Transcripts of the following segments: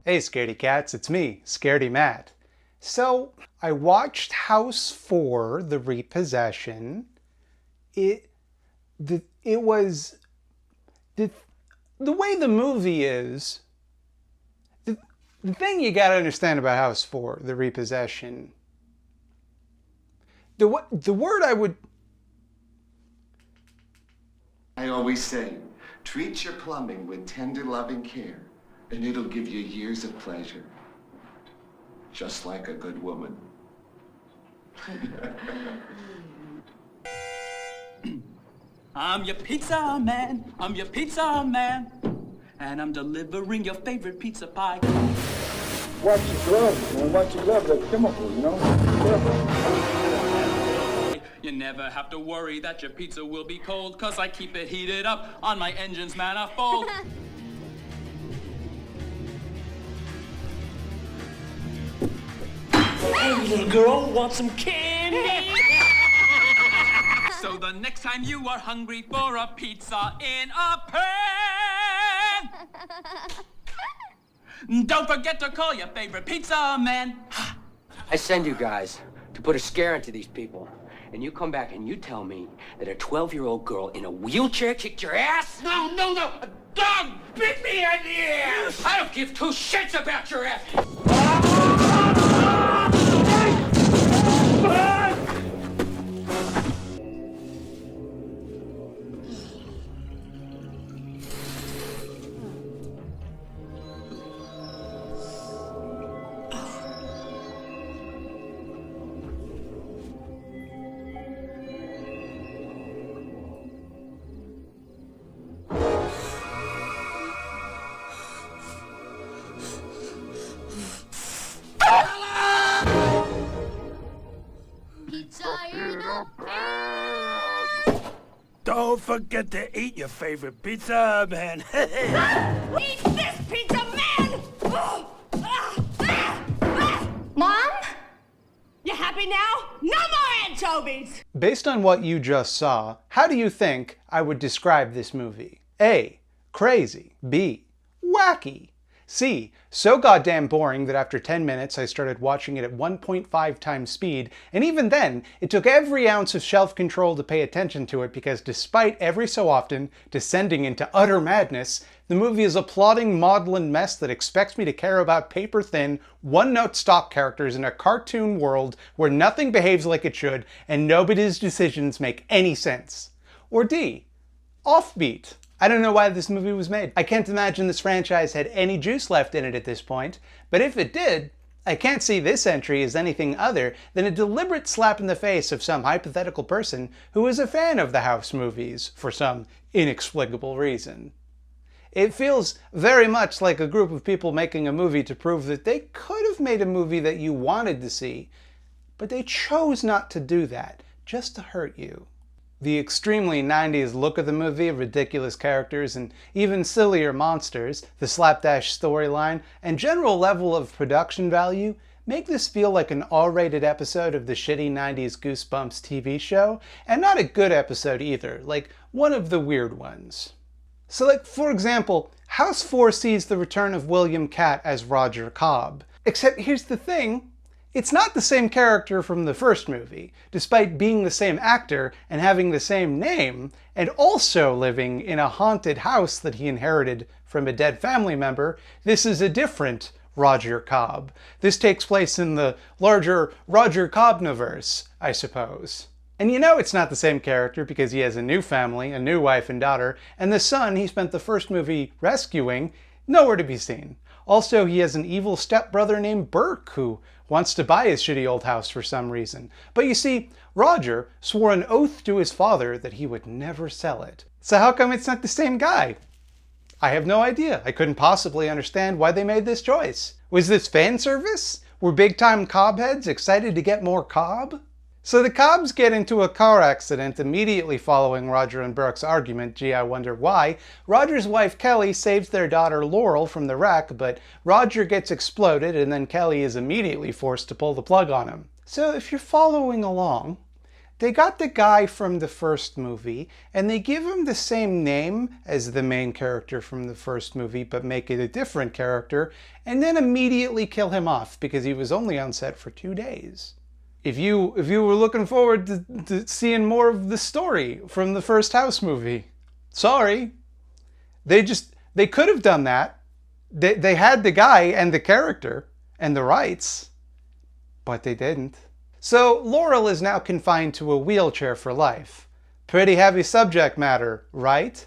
Hey scaredy cats, it's me, Scaredy Matt. So, I watched House 4, The Repossession. It was, the way the movie is, the thing you gotta understand about House 4, The Repossession, the word I always say, treat your plumbing with tender, loving care, and it'll give you years of pleasure. Just like a good woman. I'm your pizza man, I'm your pizza man, and I'm delivering your favorite pizza pie. Watch your gloves, man. Watch your gloves. They're chemical, you know? You never have to worry that your pizza will be cold, 'cause I keep it heated up on my engine's manifold. Hey, little girl, want some candy? So the next time you are hungry for a pizza in a pan, don't forget to call your favorite pizza man. I send you guys to put a scare into these people, and you come back and you tell me that a 12-year-old girl in a wheelchair kicked your ass? No! A dog bit me in the ass! I don't give two shits about your ass! Don't forget to eat your favorite pizza, man. Eat this, pizza man! Mom? You happy now? No more anchovies! Based on what you just saw, how do you think I would describe this movie? A. Crazy. B. Wacky. C. So goddamn boring that after 10 minutes I started watching it at 1.5 times speed, and even then, it took every ounce of self-control to pay attention to it because despite every so often descending into utter madness, the movie is a plodding maudlin mess that expects me to care about paper-thin, one-note stock characters in a cartoon world where nothing behaves like it should and nobody's decisions make any sense. Or D. Offbeat. I don't know why this movie was made. I can't imagine this franchise had any juice left in it at this point, but if it did, I can't see this entry as anything other than a deliberate slap in the face of some hypothetical person who is a fan of the House movies for some inexplicable reason. It feels very much like a group of people making a movie to prove that they could have made a movie that you wanted to see, but they chose not to do that, just to hurt you. The extremely 90s look of the movie, ridiculous characters, and even sillier monsters, the slapdash storyline, and general level of production value make this feel like an R-rated episode of the shitty 90s Goosebumps TV show, and not a good episode either, like one of the weird ones. So like, for example, House 4 sees the return of William Katt as Roger Cobb. Except here's the thing, it's not the same character from the first movie, despite being the same actor and having the same name, and also living in a haunted house that he inherited from a dead family member. This is a different Roger Cobb. This takes place in the larger Roger Cobbniverse, I suppose. And you know it's not the same character because he has a new family, a new wife and daughter, and the son he spent the first movie rescuing, nowhere to be seen. Also, he has an evil stepbrother named Burke who wants to buy his shitty old house for some reason. But you see, Roger swore an oath to his father that he would never sell it. So how come it's not the same guy? I have no idea. I couldn't possibly understand why they made this choice. Was this fan service? Were big-time Cobb heads excited to get more Cobb? So the Cobbs get into a car accident immediately following Roger and Burke's argument. Gee, I wonder why. Roger's wife Kelly saves their daughter Laurel from the wreck, but Roger gets exploded and then Kelly is immediately forced to pull the plug on him. So if you're following along, they got the guy from the first movie and they give him the same name as the main character from the first movie, but make it a different character, and then immediately kill him off because he was only on set for 2 days. If you were looking forward to seeing more of the story from the first House movie, sorry. They could have done that. They had the guy and the character and the rights, but they didn't. So Laurel is now confined to a wheelchair for life. Pretty heavy subject matter, right?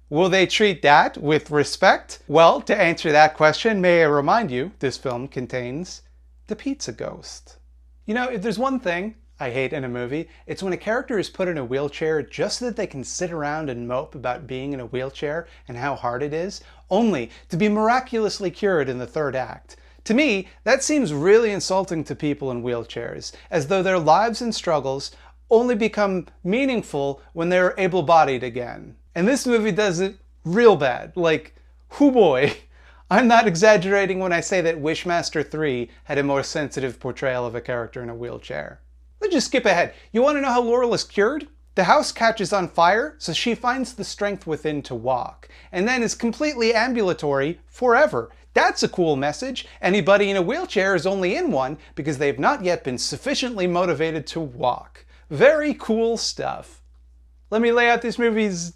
Will they treat that with respect? Well, to answer that question, may I remind you, this film contains the pizza ghost. You know, if there's one thing I hate in a movie, it's when a character is put in a wheelchair just so that they can sit around and mope about being in a wheelchair and how hard it is, only to be miraculously cured in the third act. To me, that seems really insulting to people in wheelchairs, as though their lives and struggles only become meaningful when they're able-bodied again. And this movie does it real bad. Like, hoo boy. I'm not exaggerating when I say that Wishmaster 3 had a more sensitive portrayal of a character in a wheelchair. Let's just skip ahead. You want to know how Laurel is cured? The house catches on fire, so she finds the strength within to walk, and then is completely ambulatory forever. That's a cool message. Anybody in a wheelchair is only in one because they've not yet been sufficiently motivated to walk. Very cool stuff. Let me lay out this movie's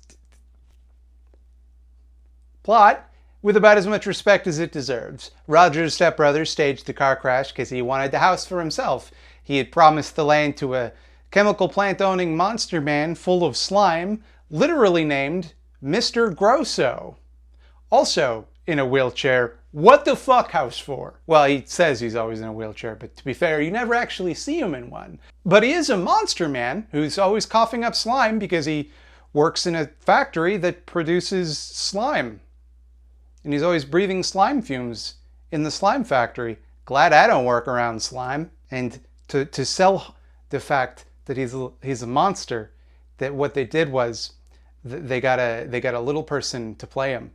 plot with about as much respect as it deserves. Roger's stepbrother staged the car crash because he wanted the house for himself. He had promised the land to a chemical plant-owning monster man full of slime, literally named Mr. Grosso. Also in a wheelchair. What the fuck house for? Well, he says he's always in a wheelchair, but to be fair, you never actually see him in one. But he is a monster man who's always coughing up slime because he works in a factory that produces slime. And he's always breathing slime fumes in the slime factory. Glad I don't work around slime. And to sell the fact that he's a monster, that what they did was they got a little person to play him.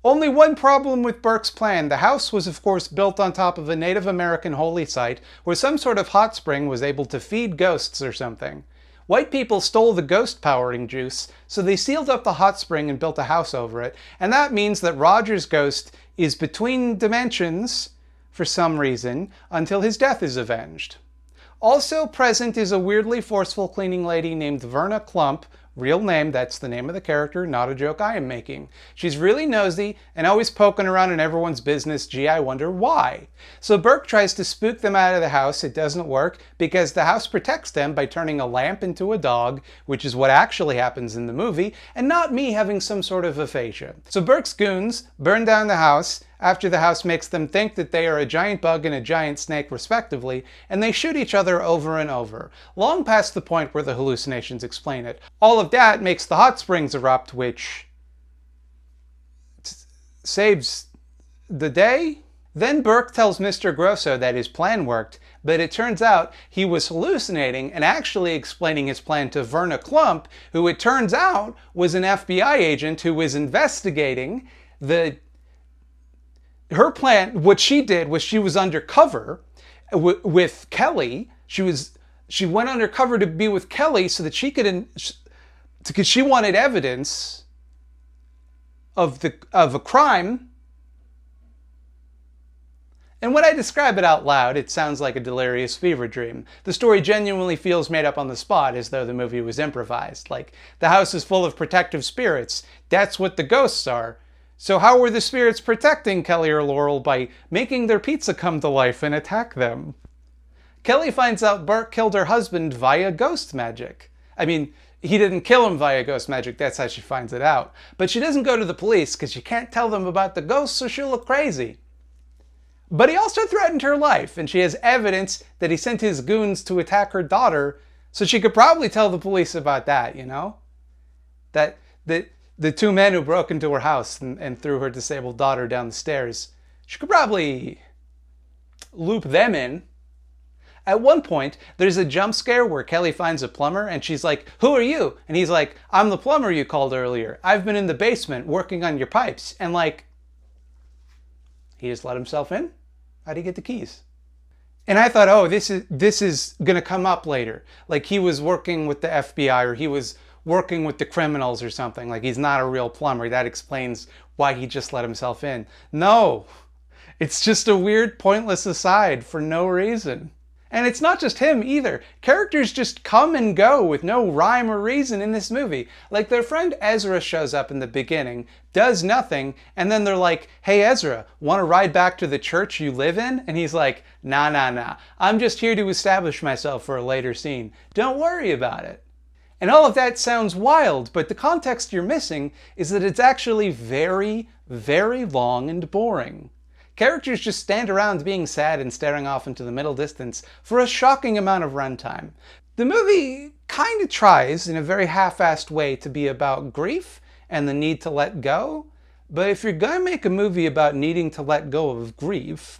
Only one problem with Burke's plan. The house was of course built on top of a Native American holy site where some sort of hot spring was able to feed ghosts or something. White people stole the ghost powering juice, so they sealed up the hot spring and built a house over it, and that means that Roger's ghost is between dimensions for some reason until his death is avenged. Also present is a weirdly forceful cleaning lady named Verna Klump. Real name, that's the name of the character, not a joke I am making. She's really nosy and always poking around in everyone's business. Gee, I wonder why. So Burke tries to spook them out of the house. It doesn't work because the house protects them by turning a lamp into a dog, which is what actually happens in the movie, and not me having some sort of aphasia. So Burke's goons burn down the house after the house makes them think that they are a giant bug and a giant snake respectively, and they shoot each other over and over, long past the point where the hallucinations explain it. All of that makes the hot springs erupt, which saves the day. Then Burke tells Mr. Grosso that his plan worked, but it turns out he was hallucinating and actually explaining his plan to Verna Klump, who it turns out was an FBI agent who was investigating her plan. What she did was she was undercover with Kelly. She went undercover to be with Kelly so that she could, because she wanted evidence of a crime. And when I describe it out loud, it sounds like a delirious fever dream. The story genuinely feels made up on the spot, as though the movie was improvised. Like, the house is full of protective spirits. That's what the ghosts are. So how were the spirits protecting Kelly or Laurel? By making their pizza come to life and attack them. Kelly finds out Burke killed her husband via ghost magic. I mean, he didn't kill him via ghost magic, that's how she finds it out. But she doesn't go to the police because she can't tell them about the ghosts or she'll look crazy. But he also threatened her life, and she has evidence that he sent his goons to attack her daughter, so she could probably tell the police about that, you know? That the two men who broke into her house and threw her disabled daughter down the stairs, she could probably loop them in. At one point, there's a jump scare where Kelly finds a plumber and she's like, "Who are you?" And he's like, "I'm the plumber you called earlier. I've been in the basement working on your pipes." And like, he just let himself in? How'd he get the keys? And I thought, oh, this is going to come up later. Like he was working with the FBI or he was working with the criminals or something. Like he's not a real plumber. That explains why he just let himself in. No, it's just a weird, pointless aside for no reason. And it's not just him either. Characters just come and go with no rhyme or reason in this movie. Like their friend Ezra shows up in the beginning, does nothing, and then they're like, hey Ezra, want to ride back to the church you live in? And he's like, nah. I'm just here to establish myself for a later scene. Don't worry about it. And all of that sounds wild, but the context you're missing is that it's actually very, very long and boring. Characters just stand around being sad and staring off into the middle distance for a shocking amount of runtime. The movie kind of tries, in a very half-assed way, to be about grief and the need to let go. But if you're going to make a movie about needing to let go of grief,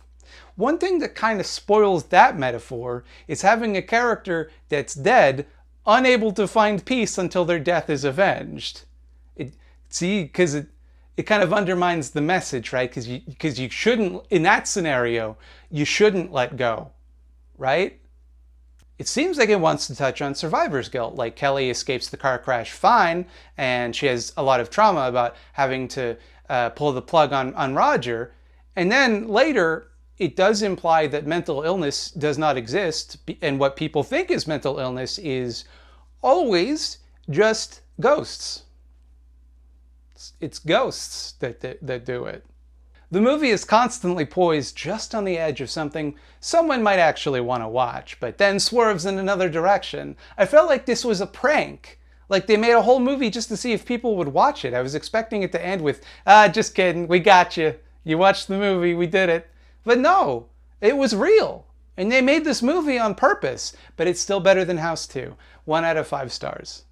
one thing that kind of spoils that metaphor is having a character that's dead, unable to find peace until their death is avenged. Because it kind of undermines the message, right? Because you shouldn't, in that scenario, you shouldn't let go, right? It seems like it wants to touch on survivor's guilt, like Kelly escapes the car crash fine, and she has a lot of trauma about having to pull the plug on Roger. And then later, it does imply that mental illness does not exist, and what people think is mental illness is always just ghosts. It's ghosts that do it. The movie is constantly poised just on the edge of something someone might actually want to watch, but then swerves in another direction. I felt like this was a prank. Like they made a whole movie just to see if people would watch it. I was expecting it to end with, just kidding, we got you. You watched the movie, we did it. But no, it was real. And they made this movie on purpose, but it's still better than House 2. 1 out of 5 stars.